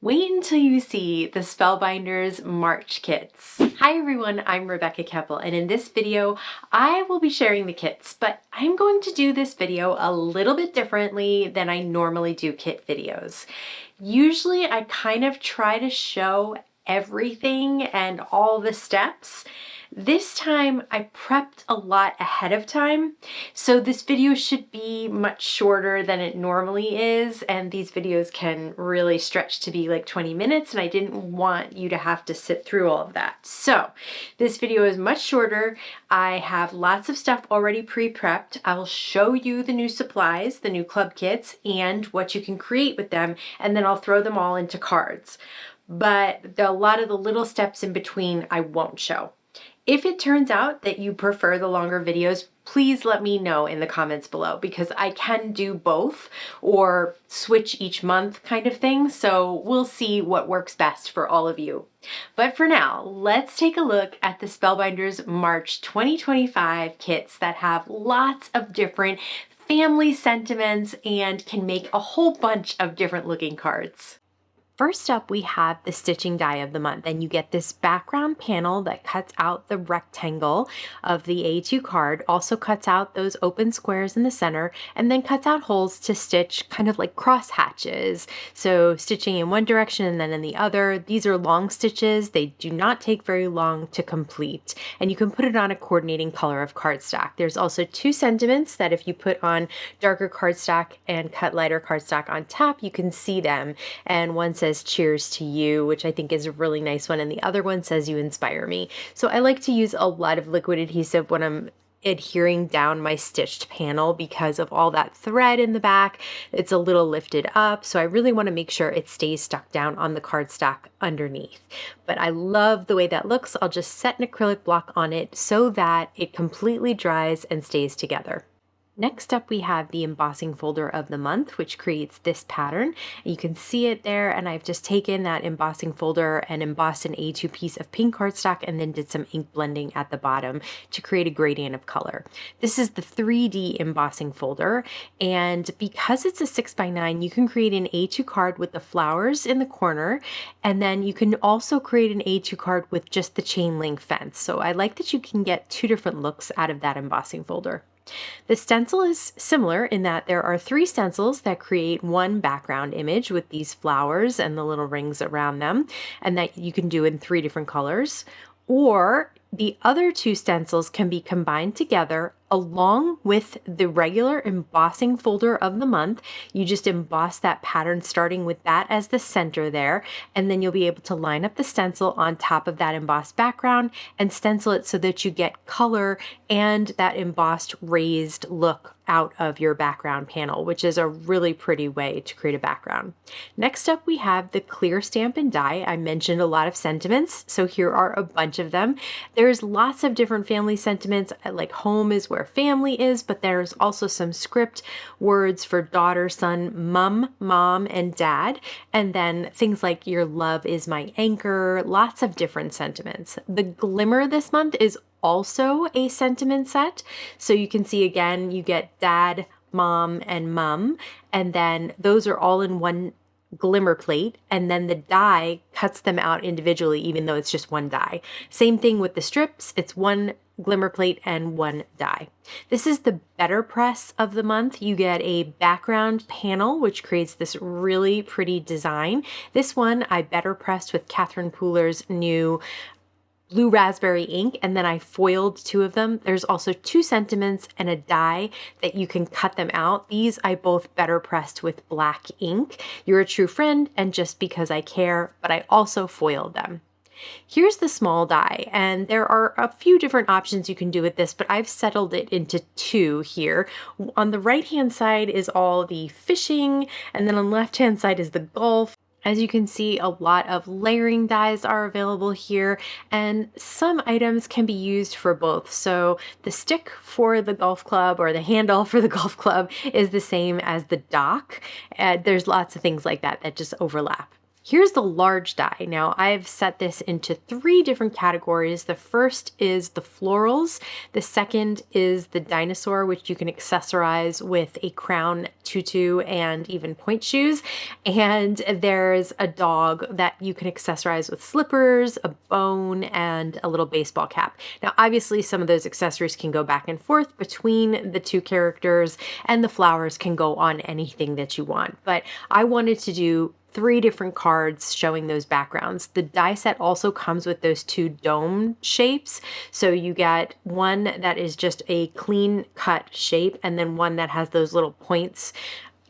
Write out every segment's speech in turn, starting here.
Wait until you see the Spellbinders March kits. Hi everyone, I'm Rebecca Keppel, and in this video, I will be sharing the kits, but I'm going to do this video a little bit differently than I normally do kit videos. Usually I kind of try to show everything and all the steps. This time I prepped a lot ahead of time, so this video should be much shorter than it normally is, and these videos can really stretch to be like 20 minutes, and I didn't want you to have to sit through all of that. So this video is much shorter. I have lots of stuff already pre-prepped. I'll show you the new supplies, the new club kits, and what you can create with them, and then I'll throw them all into cards. But a lot of the little steps in between I won't show. If it turns out that you prefer the longer videos, please let me know in the comments below, because I can do both or switch each month kind of thing. So we'll see what works best for all of you. But for now, let's take a look at the Spellbinders March 2025 kits that have lots of different family sentiments and can make a whole bunch of different looking cards. First up, we have the stitching die of the month, and you get this background panel that cuts out the rectangle of the A2 card, also cuts out those open squares in the center, and then cuts out holes to stitch kind of like cross hatches. So stitching in one direction and then in the other. These are long stitches. They do not take very long to complete, and you can put it on a coordinating color of cardstock. There's also two sentiments that if you put on darker cardstock and cut lighter cardstock on top, you can see them. And one says cheers to you, which I think is a really nice one, and the other one says you inspire me. So I like to use a lot of liquid adhesive when I'm adhering down my stitched panel because of all that thread in the back. It's a little lifted up, so I really want to make sure it stays stuck down on the cardstock underneath. But I love the way that looks. I'll just set an acrylic block on it so that it completely dries and stays together. Next up, we have the embossing folder of the month, which creates this pattern. You can see it there, and I've just taken that embossing folder and embossed an A2 piece of pink cardstock and then did some ink blending at the bottom to create a gradient of color. This is the 3D embossing folder, and because it's a 6x9, you can create an A2 card with the flowers in the corner, and then you can also create an A2 card with just the chain link fence. So I like that you can get two different looks out of that embossing folder. The stencil is similar in that there are three stencils that create one background image with these flowers and the little rings around them, and that you can do in three different colors. Or the other two stencils can be combined together along with the regular embossing folder of the month. You just emboss that pattern starting with that as the center there, and then you'll be able to line up the stencil on top of that embossed background and stencil it so that you get color and that embossed raised look out of your background panel, which is a really pretty way to create a background. Next up, we have the clear stamp and die. I mentioned a lot of sentiments, so here are a bunch of them. There's lots of different family sentiments, like home is where family is, but there's also some script words for daughter, son, mom, and dad, and then things like your love is my anchor, lots of different sentiments. The Glimmer this month is also a sentiment set. So you can see again, you get dad, mom, and mum, and then those are all in one glimmer plate, and then the die cuts them out individually, even though it's just one die. Same thing with the strips, it's one glimmer plate and one die. This is the BetterPress of the month. You get a background panel, which creates this really pretty design. This one I BetterPressed with Catherine Pooler's new blue raspberry ink, and then I foiled two of them. There's also two sentiments and a die that you can cut them out. These I both BetterPressed with black ink. You're a true friend and just because I care, but I also foiled them. Here's the small die, and there are a few different options you can do with this, but I've settled it into two here. On the right hand side is all the fishing, and then on the left hand side is the golf. As you can see, a lot of layering dies are available here, and some items can be used for both. So the stick for the golf club or the handle for the golf club is the same as the dock. There's lots of things like that that just overlap. Here's the large die. Now I've set this into 3 different categories. The first is the florals. The second is the dinosaur, which you can accessorize with a crown, tutu, and even point shoes. And there's a dog that you can accessorize with slippers, a bone, and a little baseball cap. Now, obviously, some of those accessories can go back and forth between the 2 characters, and the flowers can go on anything that you want. But I wanted to do 3 different cards showing those backgrounds. The die set also comes with those 2 dome shapes. So you get one that is just a clean cut shape, and then one that has those little points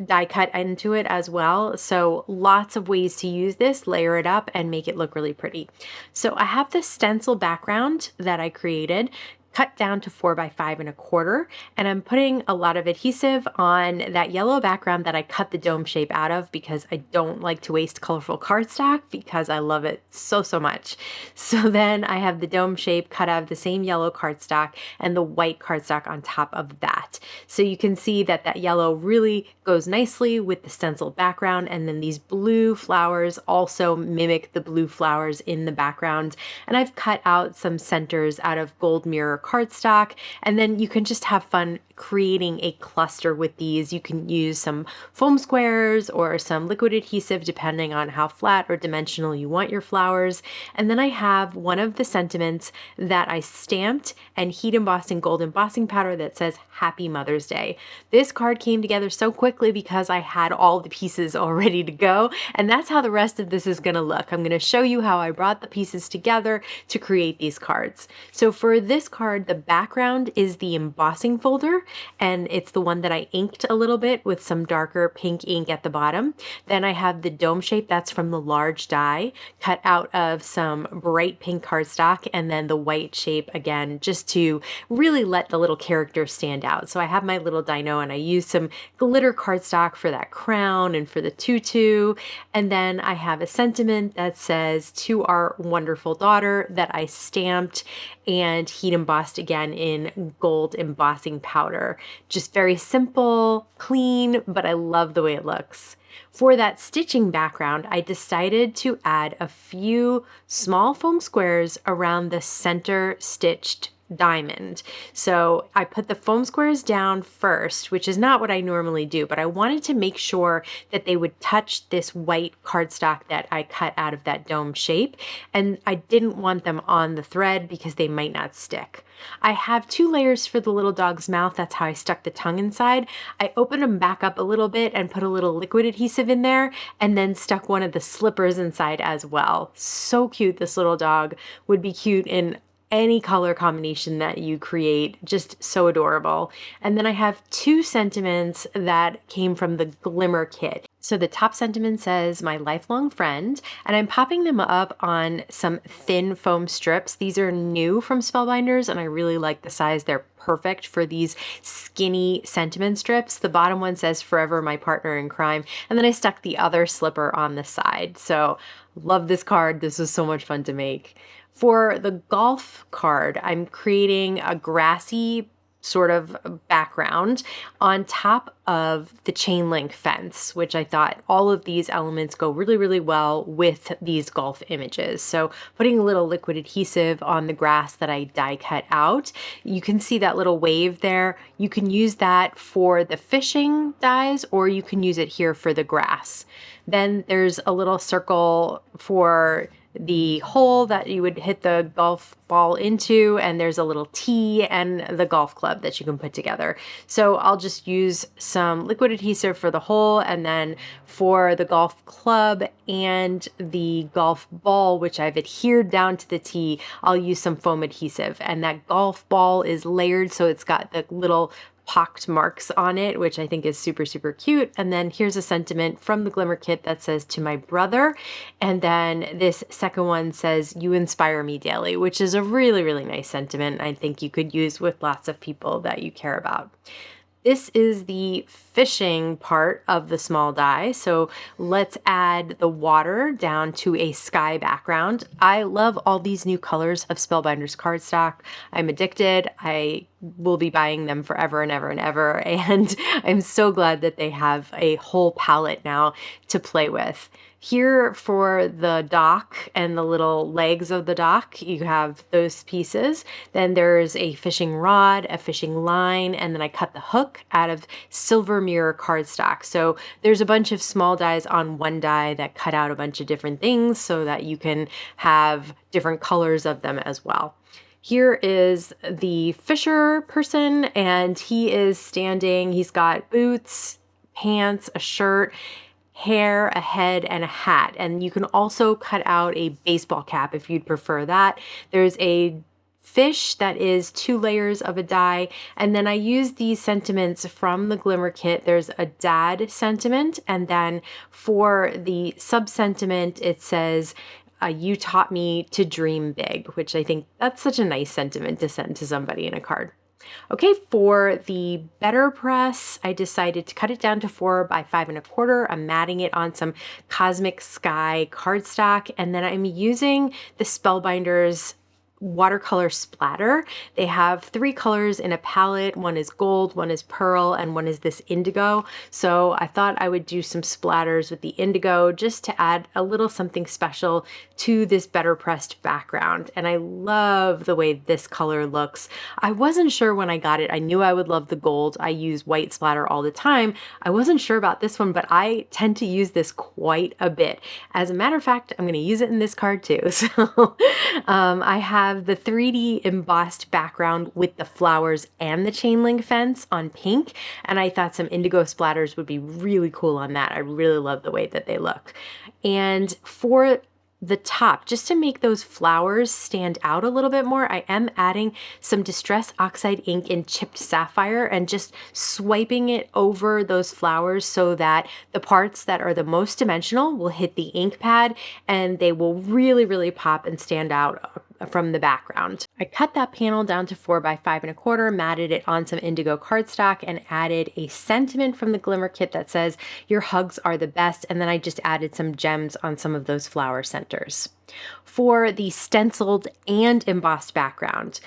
die cut into it as well. So lots of ways to use this, layer it up, and make it look really pretty. So I have this stencil background that I created, cut down to 4 by 5 1/4, and I'm putting a lot of adhesive on that yellow background that I cut the dome shape out of because I don't like to waste colorful cardstock because I love it so much. So then I have the dome shape cut out of the same yellow cardstock and the white cardstock on top of that. So you can see that that yellow really goes nicely with the stencil background, and then these blue flowers also mimic the blue flowers in the background. And I've cut out some centers out of gold mirror cardstock, and then you can just have fun creating a cluster with these. You can use some foam squares or some liquid adhesive depending on how flat or dimensional you want your flowers. And then I have one of the sentiments that I stamped and heat embossed in gold embossing powder that says Happy Mother's Day. This card came together so quickly because I had all the pieces all ready to go, and that's how the rest of this is going to look. I'm going to show you how I brought the pieces together to create these cards. So for this card, the background is the embossing folder, and it's the one that I inked a little bit with some darker pink ink at the bottom. Then I have the dome shape that's from the large die cut out of some bright pink cardstock, and then the white shape again just to really let the little character stand out. So I have my little dino, and I used some glitter cardstock for that crown and for the tutu. And then I have a sentiment that says to our wonderful daughter that I stamped and heat embossed again in gold embossing powder. Just very simple, clean, but I love the way it looks. For that stitching background, I decided to add a few small foam squares around the center stitched diamond. So I put the foam squares down first, which is not what I normally do, but I wanted to make sure that they would touch this white cardstock that I cut out of that dome shape. And I didn't want them on the thread because they might not stick. I have 2 layers for the little dog's mouth. That's how I stuck the tongue inside. I opened them back up a little bit and put a little liquid adhesive in there, and then stuck one of the slippers inside as well. So cute. This little dog would be cute in any color combination that you create. Just so adorable. And then I have 2 sentiments that came from the Glimmer kit. So the top sentiment says, my lifelong friend, and I'm popping them up on some thin foam strips. These are new from Spellbinders, and I really like the size. They're perfect for these skinny sentiment strips. The bottom one says, forever my partner in crime. And then I stuck the other slipper on the side. So love this card. This was so much fun to make. For the golf card, I'm creating a grassy sort of background on top of the chain link fence, which I thought all of these elements go really well with these golf images. So putting a little liquid adhesive on the grass that I die cut out, you can see that little wave there. You can use that for the fishing dies, or you can use it here for the grass. Then there's a little circle for the hole that you would hit the golf ball into, and there's a little tee and the golf club that you can put together. So I'll just use some liquid adhesive for the hole, and then for the golf club and the golf ball, which I've adhered down to the tee, I'll use some foam adhesive. And that golf ball is layered, so it's got the little pocked marks on it, which I think is super cute. And then here's a sentiment from the Glimmer kit that says, to my brother. And then this second one says, you inspire me daily, which is a really nice sentiment I think you could use with lots of people that you care about. This is the fishing part of the small die. So let's add the water down to a sky background. I love all these new colors of Spellbinders cardstock. I'm addicted. I will be buying them forever and ever and ever. And I'm so glad that they have a whole palette now to play with. Here for the dock and the little legs of the dock, you have those pieces. Then there's a fishing rod, a fishing line, and then I cut the hook out of silver mirror cardstock. So there's a bunch of small dies on one die that cut out a bunch of different things so that you can have different colors of them as well. Here is the fisher person, and he is standing. He's got boots, pants, a shirt, hair, a head, and a hat. And you can also cut out a baseball cap if you'd prefer that. There's a fish that is 2 layers of a die, and then I use these sentiments from the Glimmer kit. There's a dad sentiment, and then for the sub sentiment it says you taught me to dream big, which I think that's such a nice sentiment to send to somebody in a card. Okay, for the BetterPress, I decided to cut it down to 4 by 5 1/4. I'm matting it on some Cosmic Sky cardstock, and then I'm using the Spellbinders watercolor splatter. They have 3 colors in a palette. One is gold, one is pearl, and one is this indigo. So I thought I would do some splatters with the indigo just to add a little something special to this better pressed background. And I love the way this color looks. I wasn't sure when I got it. I knew I would love the gold. I use white splatter all the time. I wasn't sure about this one, but I tend to use this quite a bit. As a matter of fact, I'm going to use it in this card too. So I have the 3D embossed background with the flowers and the chain link fence on pink, and I thought some indigo splatters would be really cool on that. I really love the way that they look. And for the top, just to make those flowers stand out a little bit more, I am adding some Distress Oxide ink in Chipped Sapphire and just swiping it over those flowers so that the parts that are the most dimensional will hit the ink pad and they will really, really pop and stand out from the background. I cut that panel down to 4 by 5 1/4, matted it on some indigo cardstock, and added a sentiment from the Glimmer kit that says, "Your hugs are the best," and then I just added some gems on some of those flower centers. For the stenciled and embossed background,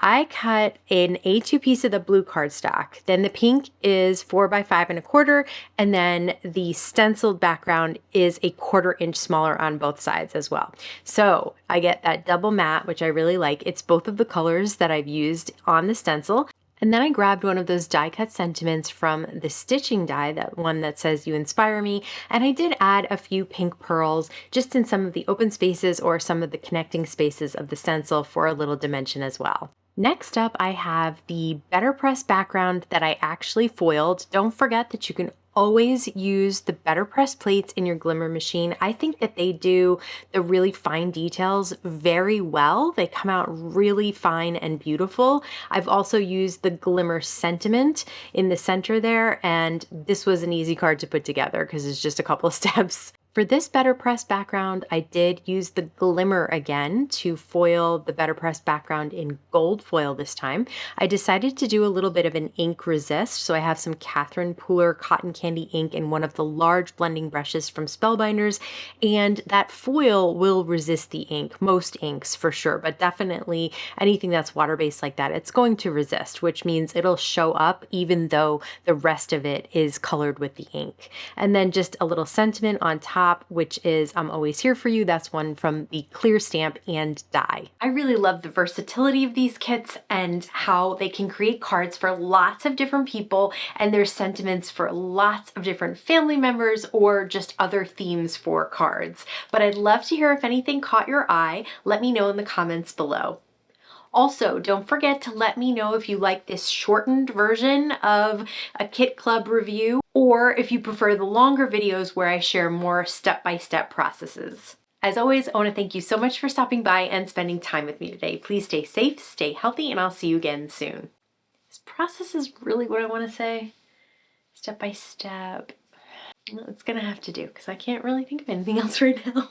I cut an A2 piece of the blue cardstock. Then the pink is 4 by 5 1/4, and then the stenciled background is a 1/4 inch smaller on both sides as well. So I get that double matte, which I really like. It's both of the colors that I've used on the stencil. And then I grabbed one of those die cut sentiments from the stitching die, that one that says "You inspire me," and I did add a few pink pearls just in some of the open spaces or some of the connecting spaces of the stencil for a little dimension as well. Next up, I have the BetterPress background that I actually foiled. Don't forget that you can always use the BetterPress plates in your Glimmer machine. I think that they do the really fine details very well. They come out really fine and beautiful. I've also used the Glimmer sentiment in the center there, and this was an easy card to put together because it's just a couple of steps. For this BetterPress background, I did use the Glimmer again to foil the BetterPress background in gold foil this time. I decided to do a little bit of an ink resist, so I have some Catherine Pooler cotton candy ink in one of the large blending brushes from Spellbinders, and that foil will resist the ink, most inks for sure, but definitely anything that's water-based like that, it's going to resist, which means it'll show up even though the rest of it is colored with the ink. And then just a little sentiment on top, which is "I'm always here for you." That's one from the clear stamp and die. I really love the versatility of these kits and how they can create cards for lots of different people, and there's sentiments for lots of different family members or just other themes for cards. But I'd love to hear if anything caught your eye. Let me know in the comments below. Also, don't forget to let me know if you like this shortened version of a Kit Club review, or if you prefer the longer videos where I share more step-by-step processes. As always, I want to thank you so much for stopping by and spending time with me today. Please stay safe, stay healthy, and I'll see you again soon. This process is really what I want to say. Step by step. It's gonna have to do because I can't really think of anything else right now.